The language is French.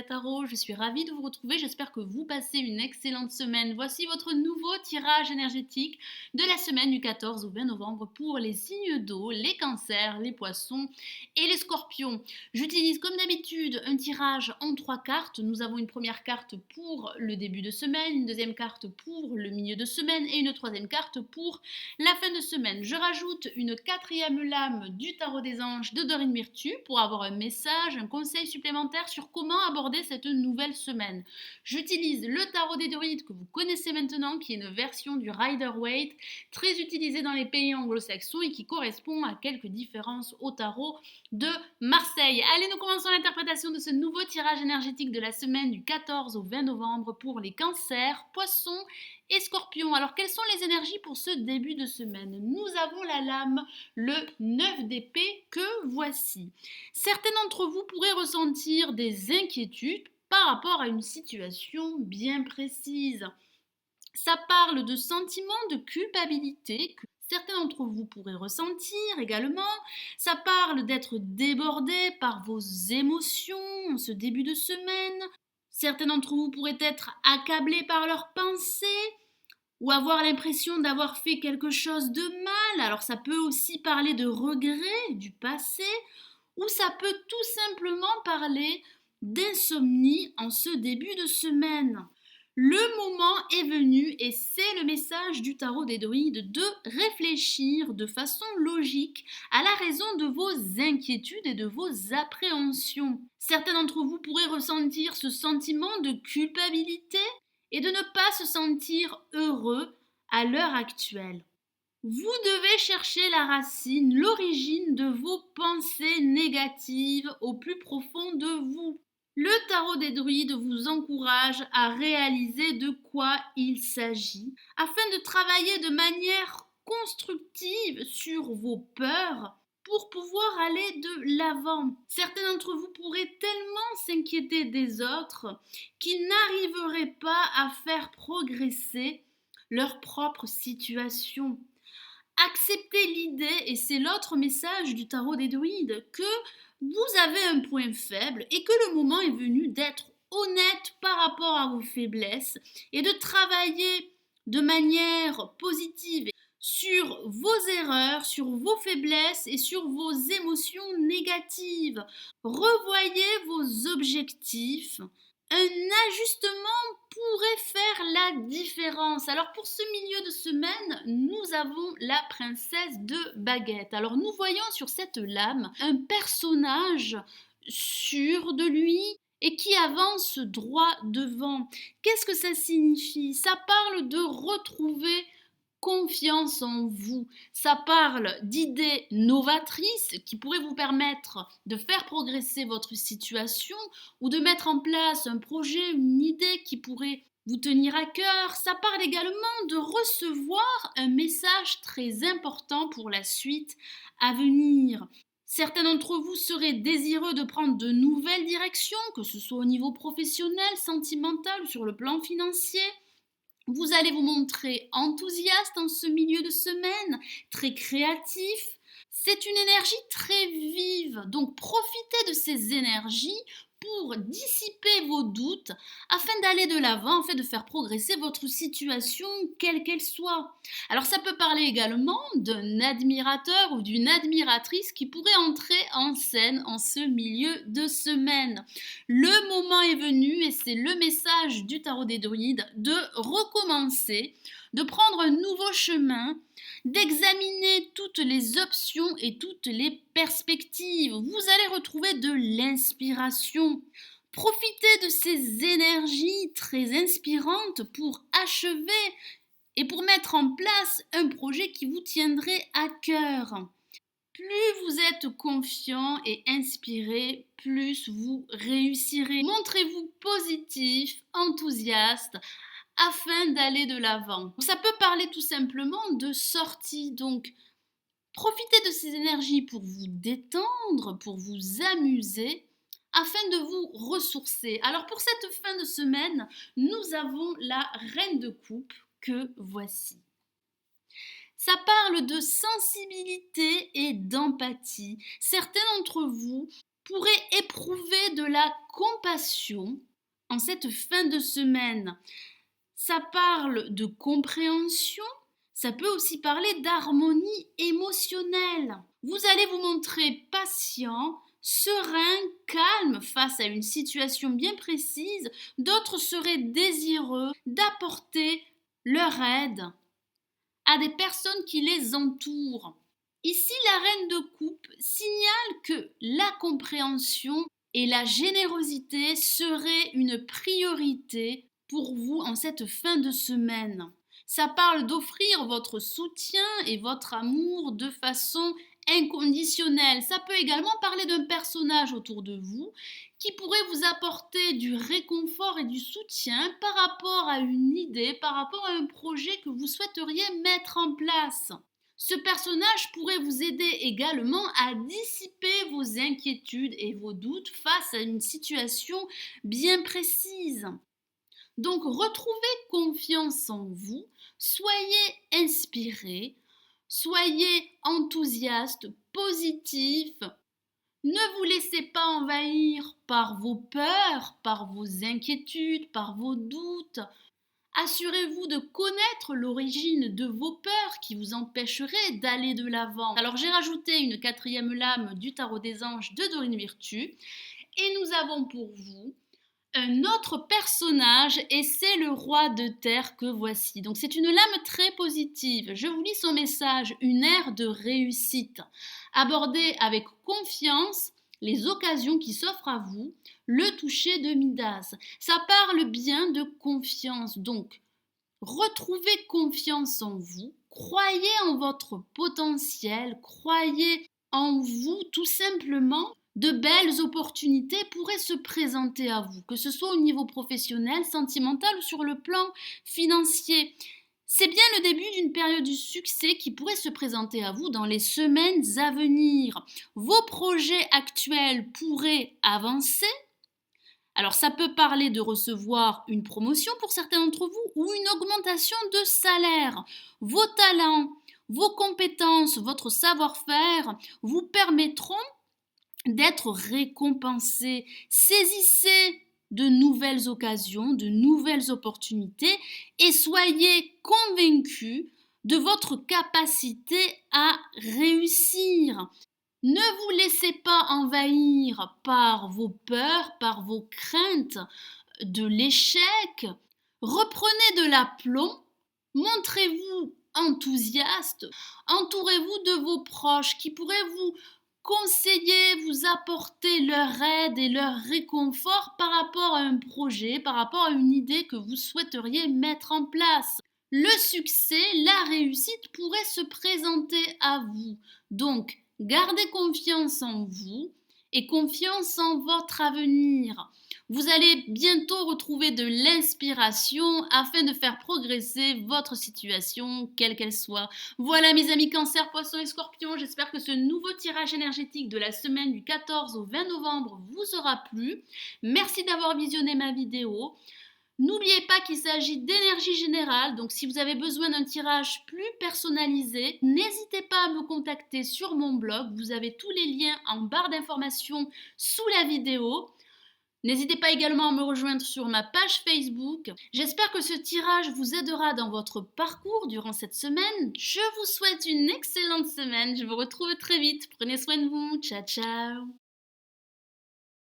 Tarot, je suis ravie de vous retrouver, j'espère que vous passez une excellente semaine. Voici votre nouveau tirage énergétique de la semaine du 14 au 20 novembre pour les signes d'eau, les cancers, les poissons et les scorpions. J'utilise comme d'habitude un tirage en 3 cartes. Nous avons une première carte pour le début de semaine, une deuxième carte pour le milieu de semaine et une troisième carte pour la fin de semaine. Je rajoute une quatrième lame du tarot des anges de Dorine Virtue pour avoir un message, un conseil supplémentaire sur comment aborder cette nouvelle semaine. J'utilise le tarot des druides que vous connaissez maintenant, qui est une version du Rider-Waite, très utilisé dans les pays anglo-saxons et qui correspond à quelques différences au tarot de Marseille. Allez, nous commençons l'interprétation de ce nouveau tirage énergétique de la semaine du 14 au 20 novembre pour les cancers, poissons et scorpions. Alors, quelles sont les énergies pour ce début de semaine? Nous avons la lame, le 9 d'épée que voici. Certains d'entre vous pourraient ressentir des inquiétudes par rapport à une situation bien précise. Ça parle de sentiments de culpabilité que certains d'entre vous pourraient ressentir également. Ça parle d'être débordé par vos émotions en ce début de semaine. Certains d'entre vous pourraient être accablés par leurs pensées ou avoir l'impression d'avoir fait quelque chose de mal. Alors ça peut aussi parler de regrets du passé ou ça peut tout simplement parler d'insomnie en ce début de semaine. Le moment est venu et c'est le message du tarot des druides de réfléchir de façon logique à la raison de vos inquiétudes et de vos appréhensions. Certains d'entre vous pourraient ressentir ce sentiment de culpabilité et de ne pas se sentir heureux à l'heure actuelle. Vous devez chercher la racine, l'origine de vos pensées négatives au plus profond de vous. Le tarot des druides vous encourage à réaliser de quoi il s'agit afin de travailler de manière constructive sur vos peurs pour pouvoir aller de l'avant. Certains d'entre vous pourraient tellement s'inquiéter des autres qu'ils n'arriveraient pas à faire progresser leur propre situation. Acceptez l'idée, et c'est l'autre message du tarot des druides, que vous avez un point faible et que le moment est venu d'être honnête par rapport à vos faiblesses et de travailler de manière positive sur vos erreurs, sur vos faiblesses et sur vos émotions négatives. Revoyez vos objectifs. Un ajustement pourrait faire la différence. Alors pour ce milieu de semaine, nous avons la princesse de baguette. Alors nous voyons sur cette lame un personnage sûr de lui et qui avance droit devant. Qu'est-ce que ça signifie? Ça parle de retrouver confiance en vous. Ça parle d'idées novatrices qui pourraient vous permettre de faire progresser votre situation ou de mettre en place un projet, une idée qui pourrait vous tenir à cœur. Ça parle également de recevoir un message très important pour la suite à venir. Certains d'entre vous seraient désireux de prendre de nouvelles directions, que ce soit au niveau professionnel, sentimental ou sur le plan financier. Vous allez vous montrer enthousiaste en ce milieu de semaine, très créatif. C'est une énergie très vive, donc profitez de ces énergies pour dissiper vos doutes afin d'aller de l'avant, afin de faire progresser votre situation quelle qu'elle soit. Alors ça peut parler également d'un admirateur ou d'une admiratrice qui pourrait entrer en scène en ce milieu de semaine. Le moment est venu et c'est le message du tarot des druides de recommencer, de prendre un nouveau chemin, d'examiner toutes les options et toutes les perspectives. Vous allez retrouver de l'inspiration. Profitez de ces énergies très inspirantes pour achever et pour mettre en place un projet qui vous tiendrait à cœur. Plus vous êtes confiant et inspiré, plus vous réussirez. Montrez-vous positif, enthousiaste, afin d'aller de l'avant. Ça peut parler tout simplement de sortie, donc profitez de ces énergies pour vous détendre, pour vous amuser, afin de vous ressourcer. Alors pour cette fin de semaine, nous avons la reine de coupe que voici. Ça parle de sensibilité et d'empathie. Certains d'entre vous pourrait éprouver de la compassion en cette fin de semaine. Ça parle de compréhension, ça peut aussi parler d'harmonie émotionnelle. Vous allez vous montrer patient, serein, calme face à une situation bien précise. D'autres seraient désireux d'apporter leur aide à des personnes qui les entourent. Ici, la reine de coupe signale que la compréhension et la générosité seraient une priorité pour vous en cette fin de semaine. Ça parle d'offrir votre soutien et votre amour de façon inconditionnelle. Ça peut également parler d'un personnage autour de vous qui pourrait vous apporter du réconfort et du soutien par rapport à une idée, par rapport à un projet que vous souhaiteriez mettre en place. Ce personnage pourrait vous aider également à dissiper vos inquiétudes et vos doutes face à une situation bien précise. Donc, retrouvez confiance en vous, soyez inspiré, soyez enthousiaste, positif. Ne vous laissez pas envahir par vos peurs, par vos inquiétudes, par vos doutes. Assurez-vous de connaître l'origine de vos peurs qui vous empêcheraient d'aller de l'avant. Alors j'ai rajouté une quatrième lame du tarot des anges de Dorine Virtue et nous avons pour vous un autre personnage et c'est le roi de terre que voici. Donc c'est une lame très positive. Je vous lis son message, une ère de réussite. Abordez avec confiance les occasions qui s'offrent à vous, le toucher de Midas. Ça parle bien de confiance. Donc retrouvez confiance en vous, croyez en votre potentiel, croyez en vous tout simplement. De belles opportunités pourraient se présenter à vous, que ce soit au niveau professionnel, sentimental ou sur le plan financier. C'est bien le début d'une période de succès qui pourrait se présenter à vous dans les semaines à venir. Vos projets actuels pourraient avancer. Alors ça peut parler de recevoir une promotion pour certains d'entre vous ou une augmentation de salaire. Vos talents, vos compétences, votre savoir-faire vous permettront d'être récompensé. Saisissez de nouvelles occasions, de nouvelles opportunités et soyez convaincus de votre capacité à réussir. Ne vous laissez pas envahir par vos peurs, par vos craintes de l'échec. Reprenez de l'aplomb, montrez-vous enthousiaste, entourez-vous de vos proches qui pourraient vous conseiller, vous apporter leur aide et leur réconfort par rapport à un projet, par rapport à une idée que vous souhaiteriez mettre en place. Le succès, la réussite pourrait se présenter à vous. Donc, gardez confiance en vous et confiance en votre avenir. Vous allez bientôt retrouver de l'inspiration afin de faire progresser votre situation, quelle qu'elle soit. Voilà mes amis Cancer, Poissons et Scorpions, j'espère que ce nouveau tirage énergétique de la semaine du 14 au 20 novembre vous aura plu. Merci d'avoir visionné ma vidéo. N'oubliez pas qu'il s'agit d'énergie générale, donc si vous avez besoin d'un tirage plus personnalisé, n'hésitez pas à me contacter sur mon blog. Vous avez tous les liens en barre d'informations sous la vidéo. N'hésitez pas également à me rejoindre sur ma page Facebook. J'espère que ce tirage vous aidera dans votre parcours durant cette semaine. Je vous souhaite une excellente semaine. Je vous retrouve très vite. Prenez soin de vous. Ciao, ciao.